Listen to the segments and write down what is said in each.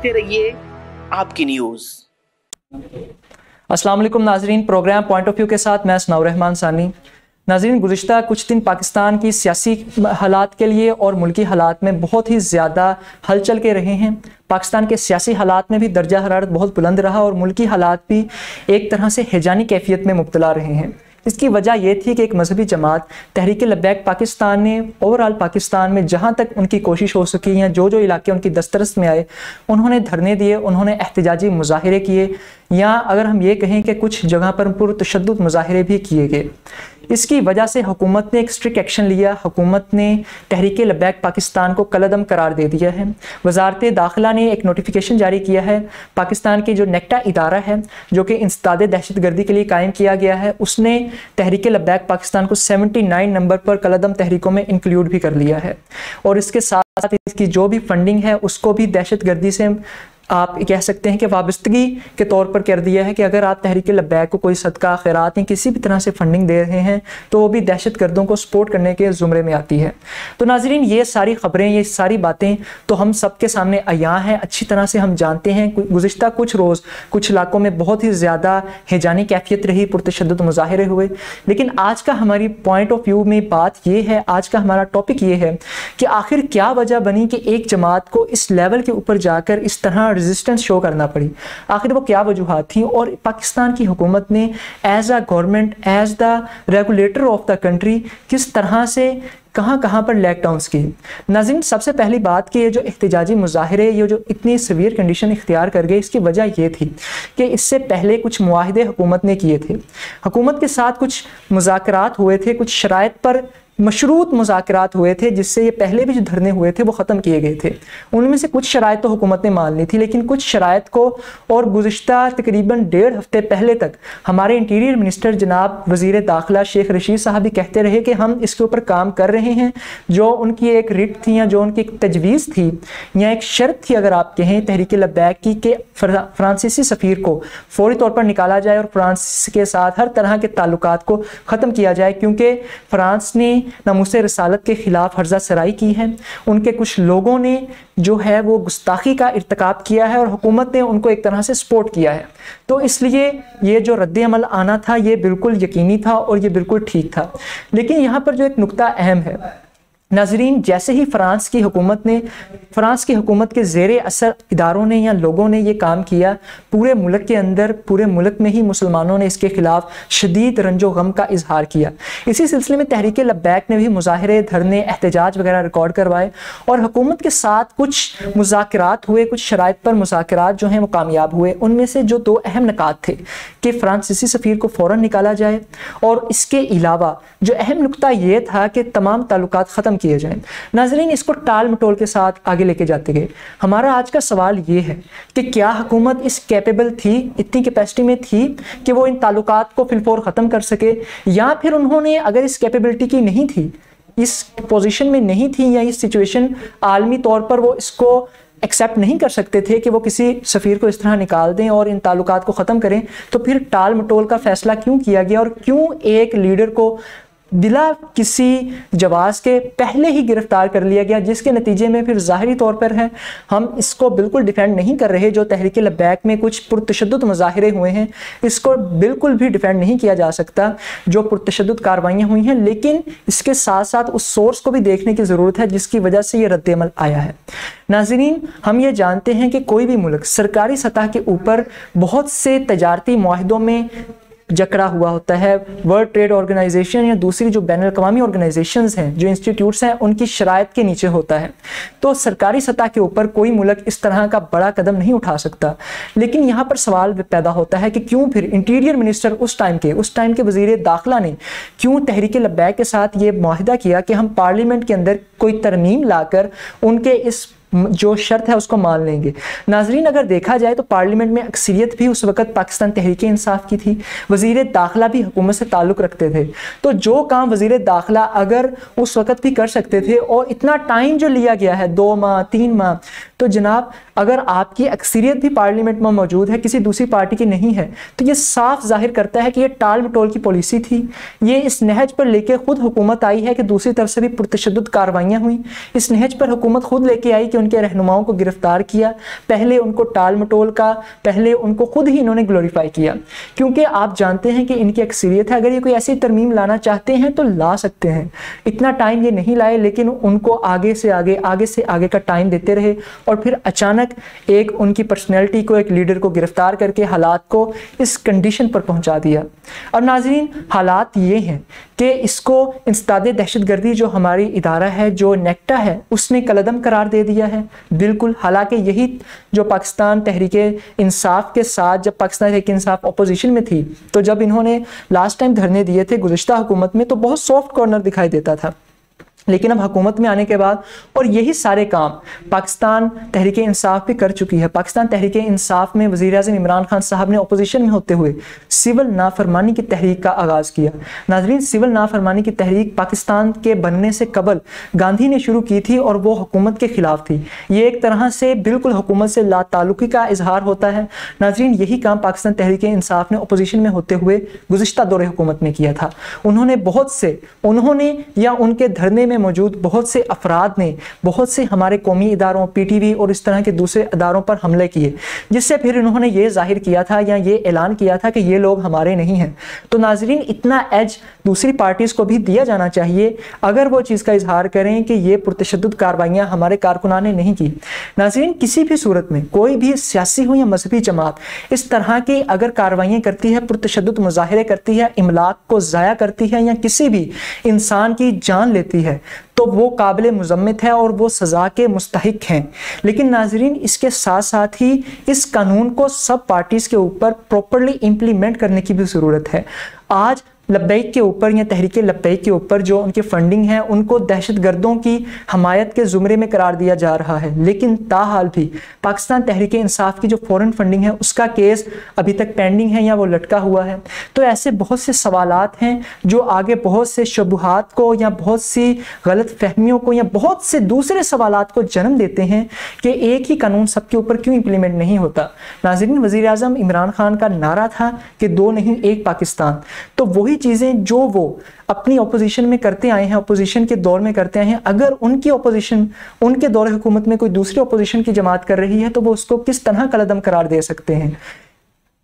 देखते रहिए आपकी न्यूज़। अस्सलाम वालेकुम नाजरीन, प्रोग्राम पॉइंट ऑफ व्यू के साथ मैं सनाउर रहमान सानी। नाजरीन, गुज़िश्ता कुछ दिन पाकिस्तान की सियासी हालात के लिए और मुल्की हालात में बहुत ही ज़्यादा हलचल के रहे हैं। पाकिस्तान के सियासी हालात में भी दर्जा हरारत बहुत बुलंद रहा और मुल्की हालात भी एक तरह से हैजानी कैफियत में मुब्तला रहे हैं। इसकी वजह यह थी कि एक मजहबी जमात तहरीक लब्बैक पाकिस्तान ने ओवरऑल पाकिस्तान में जहाँ तक उनकी कोशिश हो सकी या जो इलाके उनकी दस्तरस में आए उन्होंने धरने दिए, उन्होंने एहतजाजी मुजाहिरे किए, या अगर हम ये कहें कि कुछ जगह पर पुरतशद्दुद मुजाहिरे भी किए गए। इसकी वजह से हुकूमत ने एक स्ट्रिक्ट एक्शन लिया। हुकूमत ने तहरीक लब्बैक पाकिस्तान को कलअदम करार दे दिया है। वजारत दाखिला ने एक नोटिफिकेशन जारी किया है। पाकिस्तान की जो नेक्टा इदारा है जो कि इंसदाद दहशतगर्दी के लिए कायम किया गया है, उसने तहरीक लब्बैक पाकिस्तान को 79 नंबर पर कलअदम तहरीकों में इंक्लूड भी कर लिया है और इसके साथ साथ इसकी जो भी फंडिंग है उसको भी दहशतगर्दी से आप कह सकते हैं कि वाबस्तगी के तौर पर कर दिया है कि अगर आप तहरीक लब्बैक को कोई सदका खैरात या किसी भी तरह से फंडिंग दे रहे हैं तो वो भी दहशत गर्दों को सपोर्ट करने के ज़ुमरे में आती है। तो नाजरीन, ये सारी ख़बरें, ये सारी बातें तो हम सब के सामने अयां हैं, अच्छी तरह से हम जानते हैं। गुज़िश्ता कुछ रोज़ कुछ इलाकों में बहुत ही ज़्यादा हैजानी कैफियत रही, पुरतशद्दुद मुजाहिरे हुए। लेकिन आज का हमारी पॉइंट ऑफ व्यू में बात ये है, आज का हमारा टॉपिक ये है कि आखिर क्या वजह बनी कि एक जमात को इस लेवल के ऊपर जाकर इस तरह रेजिस्टेंस शो करना पड़ी। आखिर वो क्या वजूहात थी और पाकिस्तान की हुकूमत ने as a government, as the regulator of the country किस तरह से कहाँ पर लैकडाउन्स की। नाज़रीन, सबसे पहली बात कि ये जो एहतजाजी मुजाहिरे, ये जो इतनी सीवियर कंडीशन इख्तियार कर गए, इसकी वजह ये थी कि इससे पहले कुछ मुआहिदे हुकूमत ने किए थे। हुकूमत के साथ कुछ मुज़ाकरात हुए थे, कुछ शराइत पर मशरूत मुज़ाकरात हुए थे जिससे ये पहले भी जो धरने हुए थे वो ख़त्म किए गए थे। उनमें से कुछ शराइत तो हुकूमत ने मान ली थी, लेकिन कुछ शराइत को और गुज़िश्ता तकरीबन 1.5 हफ्ते पहले तक हमारे इंटीरियर मिनिस्टर जनाब वज़ीर दाखिला शेख रशीद साहब भी कहते रहे कि हम इसके ऊपर काम कर रहे हैं। जो उनकी एक रिट थी या जो उनकी एक तजवीज़ थी या एक शर्त थी, अगर आप कहें तहरीक लब्बैक की, कि फ्रांसीसी सफ़ीर को फौरी तौर पर निकाला जाए और फ्रांस के साथ हर तरह के ताल्लुकात को ख़त्म किया जाए, क्योंकि फ्रांस ने नामूसे रसालत के खिलाफ हर्जा सराई की है। उनके कुछ लोगों ने जो है वो गुस्ताखी का इर्तिकाब किया है और हुकूमत ने उनको एक तरह से सपोर्ट किया है। तो इसलिए ये जो रद्द अमल आना था ये बिल्कुल यकीनी था और ये बिल्कुल ठीक था। लेकिन यहाँ पर जो एक नुक्ता अहम है नाजरीन, जैसे ही फ्रांस की हुकूमत के ज़ेरे असर इदारों ने या लोगों ने ये काम किया, पूरे मुल्क के अंदर, पूरे मुल्क में ही मुसलमानों ने इसके खिलाफ शदीद रंजो गम का इजहार किया। इसी सिलसिले में तहरीक लब्बैक ने भी मुजाहिरे, धरने, एहतजाज वगैरह रिकॉर्ड करवाए और हुकूमत के साथ कुछ मुज़ाकरात हुए, कुछ शराइत पर मुज़ाकरात जो हैं वो कामयाब हुए। उनमें से जो 2 अहम निकात थे कि फ्रांसीसी सफ़ीर को फ़ौरन निकाला जाए और इसके अलावा जो अहम नुक्ता ये था कि तमाम ताल्लुकात ख़त्म किए जाएं। नाजरीन, इसको टाल मटोल के साथ आगे लेके जाते गए। हमारा आज का सवाल ये है कि क्या हुकूमत इस कैपेबल थी, इतनी कैपेसिटी में थी कि वो इन ताल्लुकात को फिलफौर ख़त्म कर सके, या फिर उन्होंने अगर इस कैपेबिलिटी की नहीं थी, इस पोजीशन में नहीं थी, या इस सिचुएशन आलमी तौर पर वो इसको एक्सेप्ट नहीं कर सकते थे कि वो किसी सफ़ीर को इस तरह निकाल दें और इन ताल्लुकात को ख़त्म करें, तो फिर टाल मटोल का फ़ैसला क्यों किया गया और क्यों एक लीडर को बिला किसी जवाज़ के पहले ही गिरफ्तार कर लिया गया, जिसके नतीजे में फिर ज़ाहिरी तौर पर है, हम इसको बिल्कुल डिफेंड नहीं कर रहे। जो तहरीक लब्बैक में कुछ पुरतशद्दुद मुज़ाहिरे हुए हैं इसको बिल्कुल भी डिफेंड नहीं किया जा सकता, जो पुरतशद्दुद कार्रवाइयाँ हुई हैं, लेकिन इसके साथ साथ उस सोर्स को भी देखने की ज़रूरत है जिसकी वजह से ये रद्द-ए-अमल आया है। नाज़रीन, हम ये जानते हैं कि कोई भी मुल्क सरकारी सतह के ऊपर बहुत से तजारती मुआहिदों में जकड़ा हुआ होता है। वर्ल्ड ट्रेड ऑर्गेनाइजेशन या दूसरी जो बैनुल अक़वामी ऑर्गेनाइजेशंस हैं, जो इंस्टीट्यूट्स हैं, उनकी शराइत के नीचे होता है। तो सरकारी सतह के ऊपर कोई मुल्क इस तरह का बड़ा कदम नहीं उठा सकता। लेकिन यहाँ पर सवाल पैदा होता है कि क्यों फिर इंटीरियर मिनिस्टर उस टाइम के वज़ीर दाखिला ने क्यों तहरीक लब्बैक के साथ ये मुआहिदा किया कि हम पार्लियामेंट के अंदर कोई तरमीम लाकर उनके इस जो शर्त है उसको मान लेंगे। नाजरीन, अगर देखा जाए तो पार्लियामेंट में अक्सरियत भी उस वक्त पाकिस्तान तहरीक इंसाफ की थी, वज़ीर दाखिला भी हुकूमत से ताल्लुक़ रखते थे। तो जो काम वज़ीर दाखिला अगर उस वक्त भी कर सकते थे और इतना टाइम जो लिया गया है 2 माह 3 माह, तो जनाब अगर आपकी अक्सरियत भी पार्लियामेंट में मौजूद है, किसी दूसरी पार्टी की नहीं है, तो ये साफ जाहिर करता है कि ये टाल मटोल की पॉलिसी थी। ये इस नहज पर लेके खुद हुकूमत आई है कि दूसरी तरफ से भी पुरतशद्दुद कार्रवाइयाँ हुई। इस नहज पर हुकूमत खुद लेके आई कि उनके रहनुमाओं को गिरफ्तार किया, पहले उनको टाल मटोल का, पहले उनको खुद ही इन्होंने ग्लोरीफाई किया, क्योंकि आप जानते हैं कि इनकी अक्सरियत है, अगर ये कोई ऐसी तरमीम लाना चाहते हैं तो ला सकते हैं। इतना टाइम ये नहीं लाए, लेकिन उनको आगे से आगे का टाइम देते रहे और फिर अचानक एक उनकी पर्सनैलिटी को, एक लीडर को गिरफ्तार करके हालात को इस कंडीशन पर पहुंचा दिया। अब नाज़रीन, हालात ये हैं कि इसको इंसदाद दहशतगर्दी जो हमारी इदारा है, जो नेक्टा है, उसने कलअदम करार दे दिया है बिल्कुल। हालांकि यही जो पाकिस्तान तहरीके इंसाफ के साथ, जब पाकिस्तान तहरीक इंसाफ अपोजिशन में थी, तो जब इन्होंने लास्ट टाइम धरने दिए थे गुज़िश्ता हुकूमत में, तो बहुत सॉफ्ट कॉर्नर दिखाई देता था, लेकिन अब हुकूमत में आने के बाद और यही सारे काम पाकिस्तान तहरीक इंसाफ भी कर चुकी है। पाकिस्तान तहरीक इंसाफ में वज़ीर आज़म इमरान खान साहब ने अपोजिशन में होते हुए सिविल नाफरमानी की तहरीक का आगाज़ किया। नाज़रीन, सिविल नाफरमानी की तहरीक पाकिस्तान के बनने से कबल गांधी ने शुरू की थी और वो हुकूमत के खिलाफ थी। ये एक तरह से बिल्कुल हुकूमत से लाताल्लुकी का इजहार होता है। नाज़रीन, यही काम पाकिस्तान तहरीक इंसाफ ने अपोजिशन में होते हुए गुज़िश्ता दौरे हुकूमत में किया था। उन्होंने या उनके धरने में मौजूद बहुत से अफराद ने बहुत से हमारे कौमी इदारों, पीटीवी और इस तरह के दूसरे इदारों पर हमले किए, जिससे फिर इन्होंने ये जाहिर किया था या ये ऐलान किया था कि ये लोग हमारे नहीं हैं। तो नाजरीन, इतना एज दूसरी पार्टीज को भी दिया जाना चाहिए अगर वो चीज़ का इजहार करें कि ये पुरतशद्दुद कार्रवाइयाँ हमारे कारकुनान ने नहीं की। नाजरीन, किसी भी सूरत में कोई भी सियासी हो या मजहबी जमात इस तरह की अगर कार्रवाइयाँ करती है, पुरतशद्दुद मुजाहिरे करती है, इमलाक को ज़ाया करती है या किसी भी इंसान की जान लेती है, तो वो काबिल मुज़म्मित है और वो सज़ा के मुस्तहिक हैं। लेकिन नाजरीन, इसके साथ साथ ही इस कानून को सब पार्टीज़ के ऊपर प्रॉपरली इम्प्लीमेंट करने की भी ज़रूरत है। आज लब्बैक के ऊपर या तहरीक लब्बैक के ऊपर जो उनके फंडिंग है, उनको दहशतगर्दों की हमायत के ज़ुमरे में करार दिया जा रहा है, लेकिन ताहाल भी पाकिस्तान तहरीक इंसाफ की जो फॉरेन फंडिंग है उसका केस अभी तक पेंडिंग है या वो लटका हुआ है। तो ऐसे बहुत से सवालात हैं जो आगे बहुत से शुबहात को या बहुत सी गलत फहमियों को या बहुत से दूसरे सवालात को जन्म देते हैं कि एक ही कानून सबके ऊपर क्यों इम्प्लीमेंट नहीं होता। नाज़रीन, वज़ीर आज़म इमरान खान का नारा था कि दो नहीं एक पाकिस्तान, तो वही चीज़ें जो वो अपनी अपोजिशन में करते आए हैं, अपोजिशन के दौर में करते आए हैं, अगर उनकी अपोजिशन उनके दौर हुकूमत में कोई दूसरी अपोजिशन की जमात कर रही है तो वो उसको किस तरह कलअदम करार दे सकते हैं।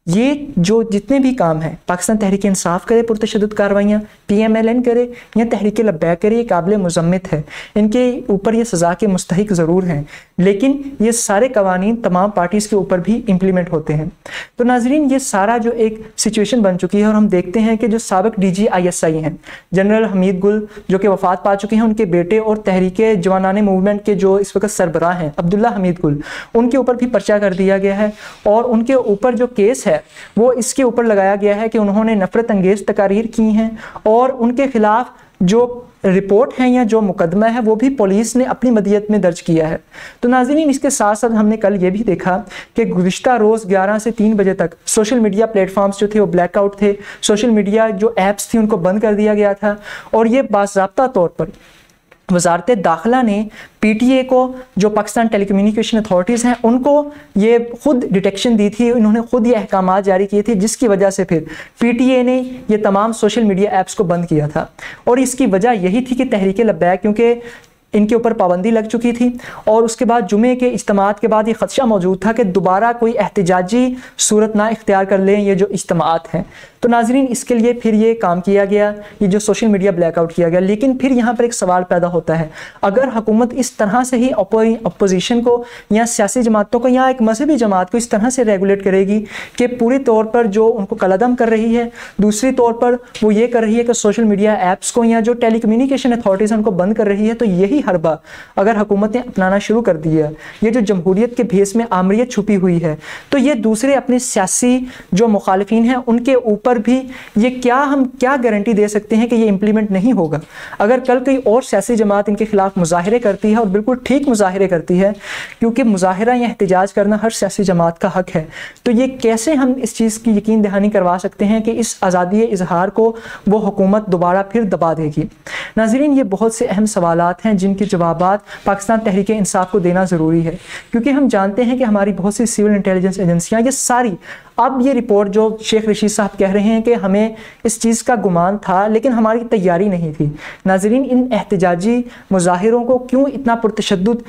ये जो जितने भी काम हैं, पाकिस्तान तहरीक इंसाफ करे पुरतशद्दुद कार्रवाइयाँ, PMLN करे या तहरीक लब्बैक करे, ये काबिल मुज़म्मित है, इनके ऊपर ये सज़ा के मुस्तहिक ज़रूर हैं, लेकिन ये सारे कवानीन तमाम पार्टीज़ के ऊपर भी इम्प्लीमेंट होते हैं। तो नाजरीन, ये सारा जो एक सिचुएशन बन चुकी है और हम देखते हैं कि जो साबिक DG ISI हैं जनरल हमीद गुल, जो कि वफ़ात पा चुके हैं, उनके बेटे और तहरीक जवानाने मूवमेंट के जो इस वक्त सरबराह हैं अब्दुल्ला हमीद गुल, उनके ऊपर भी पर्चा कर दिया गया है और उनके ऊपर जो केस है वो इसके ऊपर लगाया गया है कि उन्होंने नफरत अंगेज तकारीर की हैं और उनके खिलाफ जो रिपोर्ट है या जो मुकदमा है वो भी पुलिस ने अपनी मदियत में दर्ज किया है। तो नाज़रीन, इसके साथ साथ हमने कल ये भी देखा कि गुज़िश्ता रोज़ 11 से 3 बजे तक सोशल मीडिया प्लेटफॉर्म्स जो थे वो ब्लैकआउट थे, सोशल मीडिया जो ऐप्स थी उनको बंद कर दिया गया था और ये बाज़ाब्ता तौर पर वज़ारत दाखिला ने PTA को, जो पाकिस्तान टेलीकम्युनिकेशन अथॉरिटीज़ हैं, उनको ये खुद डिटेक्शन दी थी, इन्होंने खुद ये अहकामात जारी किए थे, जिसकी वजह से फिर PTA ने ये तमाम सोशल मीडिया ऐप्स को बंद किया था। और इसकी वजह यही थी कि तहरीक लब्बैक, क्योंकि इनके ऊपर पाबंदी लग चुकी थी और उसके बाद जुमे के इज्तिमात के बाद ये ख़दशा मौजूद था कि दोबारा कोई एहतिजाजी सूरत ना इख्तियार कर लें ये जो इज्तिमात हैं। तो नाजरीन, इसके लिए फिर ये काम किया गया, ये जो सोशल मीडिया ब्लैकआउट किया गया। लेकिन फिर यहाँ पर एक सवाल पैदा होता है, अगर हुकूमत इस तरह से ही अपोजिशन को या सियासी जमातों को या एक मजहबी जमात को इस तरह से रेगुलेट करेगी कि पूरी तौर पर जो उनको कलअदम कर रही है, दूसरी तौर पर वो ये कर रही है कि सोशल मीडिया ऐप्स को या जो टेलीकम्युनिकेशन अथॉरिटीज़ उनको बंद कर रही है, तो यही हरबा अगर हुकूमत ने अपनाना शुरू कर दिया, ये जो जमहूरियत के भेस में आमरीत छुपी हुई है, तो ये दूसरे अपने सियासी जो मुखालिफिन हैं उनके ऊपर भी ये हम क्या गारंटी दे सकते हैं कि ये इंप्लीमेंट नहीं होगा। अगर कल कोई और सियासी जमात इनके खिलाफ मुजाहिरे करती है और बिल्कुल ठीक मुजाहिरे करती है, क्योंकि मुजाहिरा या एहतिजाज करना हर सियासी जमात का हक है, तो ये कैसे हम इस चीज़ की यकीन दहानी करवा सकते हैं कि इस आज़ादी इजहार को वो हुकूमत दोबारा फिर दबा देगी। नाज़रीन, ये बहुत से अहम सवालात हैं जिनके जवाबात पाकिस्तान तहरीक इंसाफ को देना ज़रूरी है, क्योंकि हम जानते हैं कि हमारी बहुत सी सिविल इंटेलिजेंस एजेंसियाँ ये सारी, अब ये रिपोर्ट जो शेख रशीद साहब कह रहे हैं कि हमें इस चीज़ का गुमान था लेकिन हमारी तैयारी नहीं थी। नाज़रीन, इन एहतिजाजी मुजाहिरों को क्यों इतना पुरतशद्दुद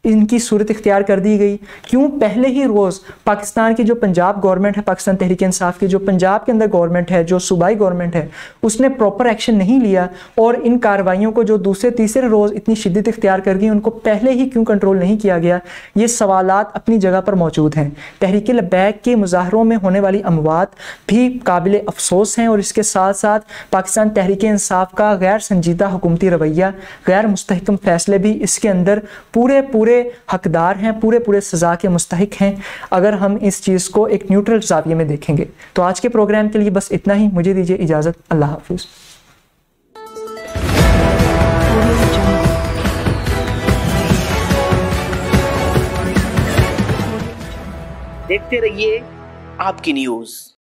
इनकी सूरत इख्तियार कर दी गई? क्यों पहले ही रोज़ पाकिस्तान की जो पंजाब गवर्नमेंट है, पाकिस्तान तहरीक इंसाफ की जो पंजाब के अंदर गवर्नमेंट है, जो सूबाई गवर्नमेंट है, उसने प्रॉपर एक्शन नहीं लिया और इन कार्रवाइयों को जो दूसरे तीसरे रोज़ इतनी शिद्दत इख्तियार कर गई उनको पहले ही क्यों कंट्रोल नहीं किया गया? ये सवालात अपनी जगह पर मौजूद हैं। तहरीक लब्बैक के मुजाहरों में होने वाली अमवात भी काबिल अफसोस हैं और इसके साथ साथ पाकिस्तान तहरीक इंसाफ का गैर संजीदा हुकूमती रवैया, गैर मुस्तहकम फैसले भी इसके अंदर पूरे हकदार हैं, पूरे सज़ा के मुस्तहिक हैं, अगर हम इस चीज़ को एक न्यूट्रल ज़ाविये में देखेंगे। तो आज के प्रोग्राम के लिए बस इतना ही। मुझे दीजिए इजाज़त। अल्लाह हाफिज़। देखते रहिए आपकी न्यूज़।